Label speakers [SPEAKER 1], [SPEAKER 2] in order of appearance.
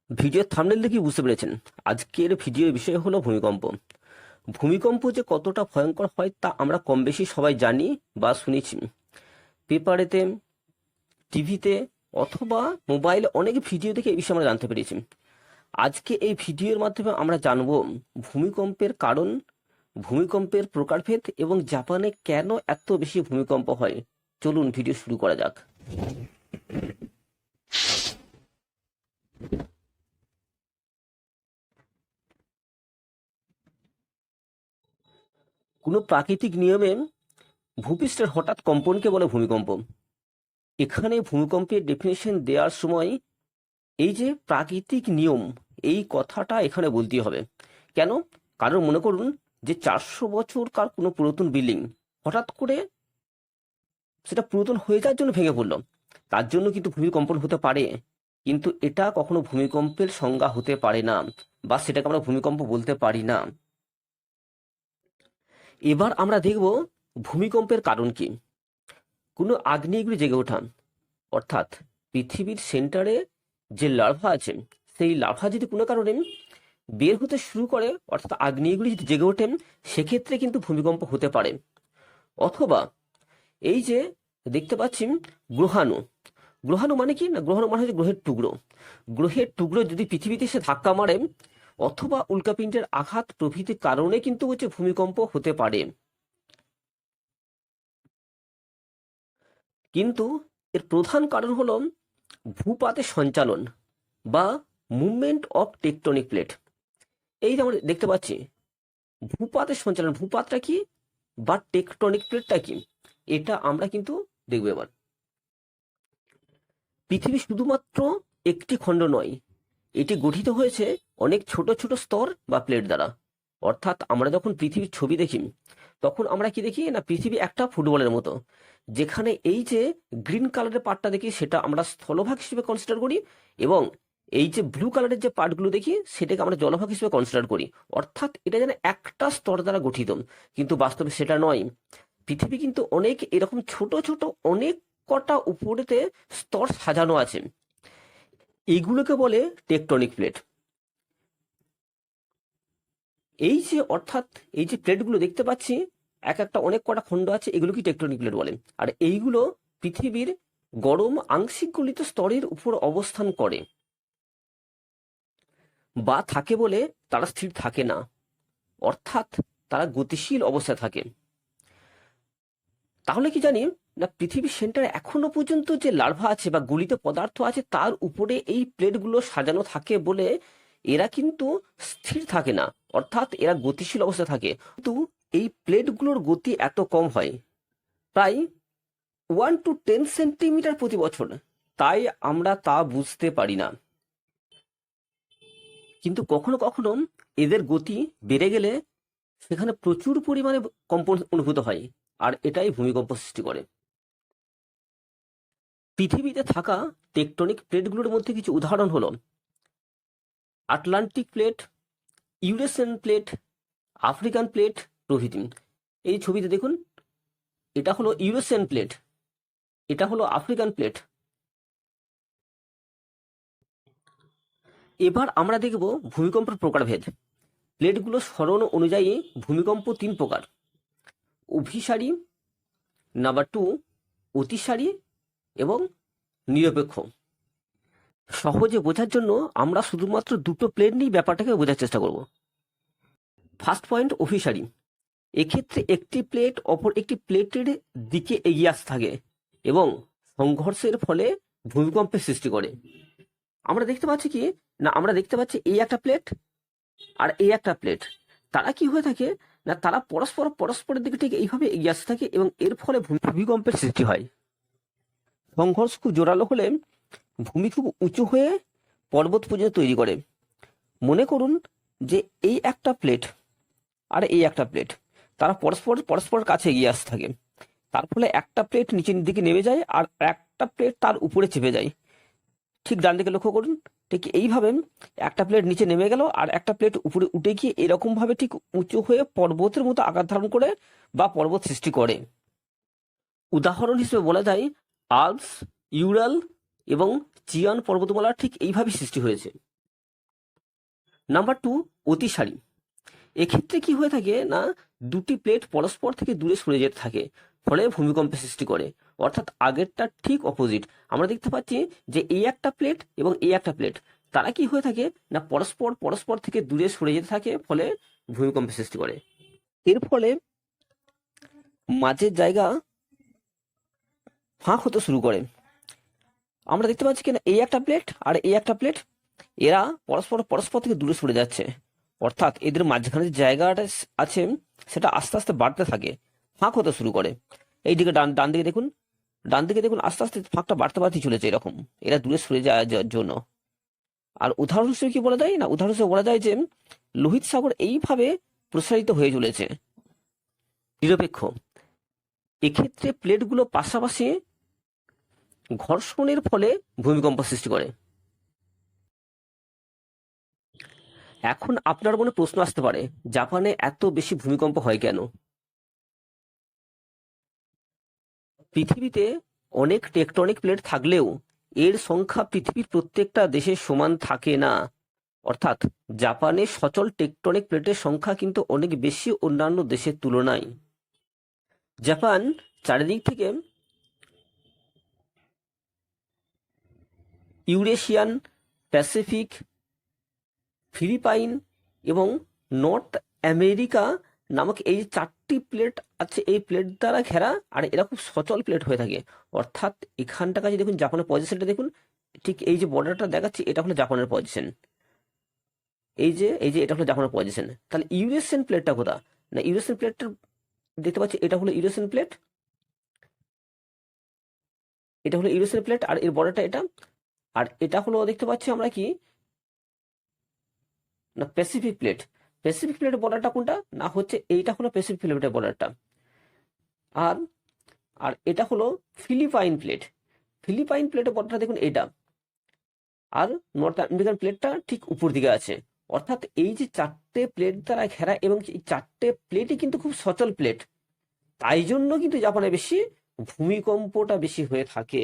[SPEAKER 1] ভিডিওর থাম্বনেল দেখে বুঝতে পেরেছেন আজকের ভিডিওর বিষয় হলো ভূমিকম্প। ভূমিকম্প যে কতটা ভয়ঙ্কর হয় তা আমরা কম বেশি সবাই জানি বা শুনেছি। পেপারেতে, টিভিতে অথবা মোবাইলে অনেক ভিডিও দেখে এই বিষয়ে আমরা জানতে পেরেছি। আজকে এই ভিডিওর মাধ্যমে আমরা জানব ভূমিকম্পের কারণ, ভূমিকম্পের প্রকারভেদ এবং জাপানে কেন এত বেশি ভূমিকম্প হয়। চলুন ভিডিও শুরু করা যাক। কোনো প্রাকৃতিক নিয়মে ভূপৃষ্ঠের হঠাৎ কম্পনকে বলে ভূমিকম্প। এখানে ভূমিকম্পের ডেফিনেশন দেওয়ার সময় এই যে প্রাকৃতিক নিয়ম, এই কথাটা এখানে বলতেই হবে। কেন? কারণ মনে করুন যে 400 বছরকার কোনো পুরাতন বিল্ডিং হঠাৎ করে সেটা পুরাতন হয়ে যাওয়ার জন্য ভেঙে পড়লো, তার জন্য কিন্তু ভূমিকম্পন হতে পারে, কিন্তু এটা কখনো ভূমিকম্পের সংজ্ঞা হতে পারে না, বা সেটাকে আমরা ভূমিকম্প বলতে পারি না। এবার আমরা দেখব ভূমিকম্পের কারণ কি। কোনো আগ্নেয়গিরি জেগে ওঠা, অর্থাৎ পৃথিবীর সেন্টারে যে লার্ভা আছে সেই লার্ভা যদি কোনো কারণে বের হতে শুরু করে, অর্থাৎ আগ্নেয়গিরি যদি জেগে ওঠেন, সেক্ষেত্রে কিন্তু ভূমিকম্প হতে পারে। অথবা এই যে দেখতে পাচ্ছি গ্রহাণু, গ্রহাণু মানে কি না, গ্রহাণু মানে হচ্ছে গ্রহের টুকরো। গ্রহের টুকরো যদি পৃথিবীতে এসে ধাক্কা মারে অথবা উল্কাপিণ্ডের আঘাত প্রভৃতির কারণে কিন্তু হচ্ছে ভূমিকম্প হতে পারে। কিন্তু এর প্রধান কারণ হলো ভূপাতের সঞ্চালন বা মুভমেন্ট অফ টেকটনিক প্লেট। এই যে আমরা দেখতে পাচ্ছি ভূপাতের সঞ্চালন, ভূপাতটা কি বা টেকটনিক প্লেটটা কি, এটা আমরা কিন্তু দেখব। এবার পৃথিবী শুধুমাত্র একটি খণ্ড নয়, এটি গঠিত হয়েছে অনেক ছোট ছোট স্তর বা প্লেট দ্বারা। অর্থাৎ আমরা যখন পৃথিবীর ছবি দেখি তখন আমরা কি দেখি না, পৃথিবী একটা ফুটবলের মতো, যেখানে এই যে গ্রিন কালারের পার্টটা দেখি সেটা আমরা স্থলভাগ হিসেবে কনসিডার করি, এবং এই যে ব্লু কালারের যে পার্টগুলো দেখি সেটাকে আমরা জলভাগ হিসেবে কনসিডার করি। অর্থাৎ এটা যেন একটা স্তর দ্বারা গঠিত, কিন্তু বাস্তবে সেটা নয়। পৃথিবী কিন্তু অনেক এরকম ছোট ছোট অনেক কটা উপরেতে স্তর সাজানো আছে, এইগুলোকে বলে টেকটনিক প্লেট। এই যে অর্থাৎ এই যে প্লেটগুলো দেখতে পাচ্ছি এক একটা অনেক কটা খণ্ড আছে, এগুলো কি টেকটনিক প্লেট বলে। আর এইগুলো পৃথিবীর গরম আংশিক গলিত স্তরের উপর অবস্থান করে বা থাকে বলে তারা স্থির থাকে না, অর্থাৎ তারা গতিশীল অবস্থায় থাকে। তাহলে কি জানি না, পৃথিবীর সেন্টারে এখনো পর্যন্ত যে লার্ভা আছে বা গলিত পদার্থ আছে তার উপরে এই প্লেটগুলো সাজানো থাকে বলে এরা কিন্তু স্থির থাকে না, অর্থাৎ এরা গতিশীল অবস্থায় থাকে। কিন্তু এই প্লেটগুলোর গতি এত কম হয়, প্রায় 1 to 10 সেন্টিমিটার প্রতি বছর, তাই আমরা তা বুঝতে পারি না। কিন্তু কখনো কখনো এদের গতি বেড়ে গেলে সেখানে প্রচুর পরিমাণে কম্পন অনুভূত হয়, আর এটাই ভূমিকম্প সৃষ্টি করে। পৃথিবীতে থাকা টেকটনিক প্লেটগুলোর মধ্যে কিছু উদাহরণ হলো Atlantic plate, Eurasian plate, African plate প্রভৃতি। এই ছবিতে দেখুন, এটা হলো ইউরেশিয়ান প্লেট, এটা হলো আফ্রিকান প্লেট। এবার আমরা দেখব ভূমিকম্পের প্রকারভেদ। প্লেটগুলো সরণ অনুযায়ী ভূমিকম্প 3 প্রকার: অভিসারী, নাম্বার 2 অতিসারী এবং নিরপেক্ষ। সহজে বোঝার জন্য আমরা শুধুমাত্র দুটো প্লেট নিয়ে ব্যাপারটাকে বোঝার চেষ্টা করব। ফার্স্ট পয়েন্ট, অভিসারী। এক্ষেত্রে একটি প্লেট অপর একটি প্লেটের দিকে এগিয়ে আসতে থাকে এবং সংঘর্ষের ফলে ভূমিকম্পের সৃষ্টি করে। আমরা দেখতে পাচ্ছি কি না, আমরা দেখতে পাচ্ছি এই একটা প্লেট আর এই একটা প্লেট, তারা কি হয়ে থাকে না, তারা পরস্পরের দিকে ঠিক এইভাবে এগিয়ে আসতে থাকে এবং এর ফলে ভূমিকম্পের সৃষ্টি হয়। সংঘর্ষ খুব জোরালো হলে ভূমি খুব উঁচু হয়ে পর্বত পর্যন্ত তৈরি করে। মনে করুন যে এই একটা প্লেট আর এই একটা প্লেট, তারা পরস্পর কাছে এগিয়ে আসতে থাকে, তার ফলে একটা প্লেট নিচের দিকে নেমে যায় আর একটা প্লেট তার উপরে চেপে যায়। ঠিক ডান দিকে লক্ষ্য করুন, ঠিক এইভাবে একটা প্লেট নিচে নেমে গেল আর একটা প্লেট উপরে উঠে গিয়ে এরকম ভাবে ঠিক উঁচু হয়ে পর্বতের মতো আকার ধারণ করে বা পর্বত সৃষ্টি করে। উদাহরণ হিসেবে বলা যায় আল্পস, ইউরাল এবং চিয়ান পর্বতমালা ঠিক এইভাবে সৃষ্টি হয়েছে। নাম্বার 2, অতিসারী। এক্ষেত্রে কি হয়ে থাকে না, দুটি প্লেট পরস্পর থেকে দূরে সরে যেতে থাকে, ফলে ভূমিকম্পের সৃষ্টি করে। অর্থাৎ আগেরটা ঠিক অপোজিট। আমরা দেখতে পাচ্ছি যে এই একটা প্লেট এবং এই একটা প্লেট, তারা কি হয়ে থাকে না পরস্পর পরস্পর থেকে দূরে সরে যেতে থাকে, ফলে ভূমিকম্পের সৃষ্টি করে। এর ফলে মাঝের জায়গা ফাঁক হতে শুরু করে। আমরা দেখতে পাচ্ছি কিনা এই একটা প্লেট আর এই একটা প্লেট, এরা পরস্পর পরস্পর থেকে দূরে সরে যাচ্ছে। অর্থাৎ এদের মাঝখানে যে জায়গাটা আছে সেটা আস্তে আস্তে বাড়তে থাকে, ফাঁক হতে শুরু করে। এইদিকে ডান দিকে দেখুন, ডান দিকে দেখুন আস্তে আস্তে ফাঁকটা বাড়তে বাড়তেই চলেছে এরকম, এরা দূরে সরে যাওয়ার জন্য। আর উদাহরণ হিসেবে কি বলা যায় না, উদাহরণ হিসেবে বলা যায় যে লোহিত সাগর এইভাবে প্রসারিত হয়ে চলেছে। নিরপেক্ষ, এক্ষেত্রে প্লেটগুলো পাশাপাশি ঘর্ষণের ফলে ভূমিকম্প সৃষ্টি করে। এখন আপনার মনে প্রশ্ন আসতে পারে, জাপানে এত বেশি ভূমিকম্প হয় কেন? পৃথিবীতে অনেক টেকটনিক প্লেট থাকলেও এর সংখ্যা পৃথিবীর প্রত্যেকটা দেশে সমান থাকে না। অর্থাৎ জাপানে সচল টেকটনিক প্লেটের সংখ্যা কিন্তু অনেক বেশি অন্যান্য দেশের তুলনায়। জাপান চারিদিক থেকে ইউরেশিয়ান, প্যাসিফিক, ফিলিপাইন এবং নর্থ আমেরিকা নামক এই 4টি প্লেট আছে, এই প্লেট দ্বারা ঘেরা, আর এরা খুব সচল প্লেট হয়ে থাকে। অর্থাৎ এখানটা কাছে দেখুন জাপানের পজিশনটা দেখুন, ঠিক এই যে বর্ডারটা দেখাচ্ছি এটা হলো জাপানের পজিশন, এই যে এটা হলো জাপানের পজিশন। তাহলে ইউরেশিয়ান প্লেটটা কোথা না, ইউরেশিয়ান প্লেটটা দেখতে পাচ্ছি এটা হলো ইউরেশিয়ান প্লেট, এটা হলো ইউরেশিয়ান প্লেট আর এর বর্ডারটা এটা। আর এটা হলো দেখতে পাচ্ছি আমরা কি না প্যাসিফিক প্লেট। প্যাসিফিক প্লেটের বর্ডারটা কোনটা না, হচ্ছে এইটা হলো প্যাসিফিক প্লেটের বর্ডারটা। আর আর এটা হলো ফিলিপাইন প্লেট। ফিলিপাইন প্লেটের বর্ডারটা দেখুন এইটা। আর নর্থ আমেরিকান প্লেটটা ঠিক উপর দিকে আছে। অর্থাৎ এই যে 4টে প্লেট দ্বারা ঘেরা এবং এই 4টে প্লেটই কিন্তু খুব সচল প্লেট, তাই জন্য কিন্তু জাপানে বেশি ভূমিকম্পটা বেশি হয়ে থাকে।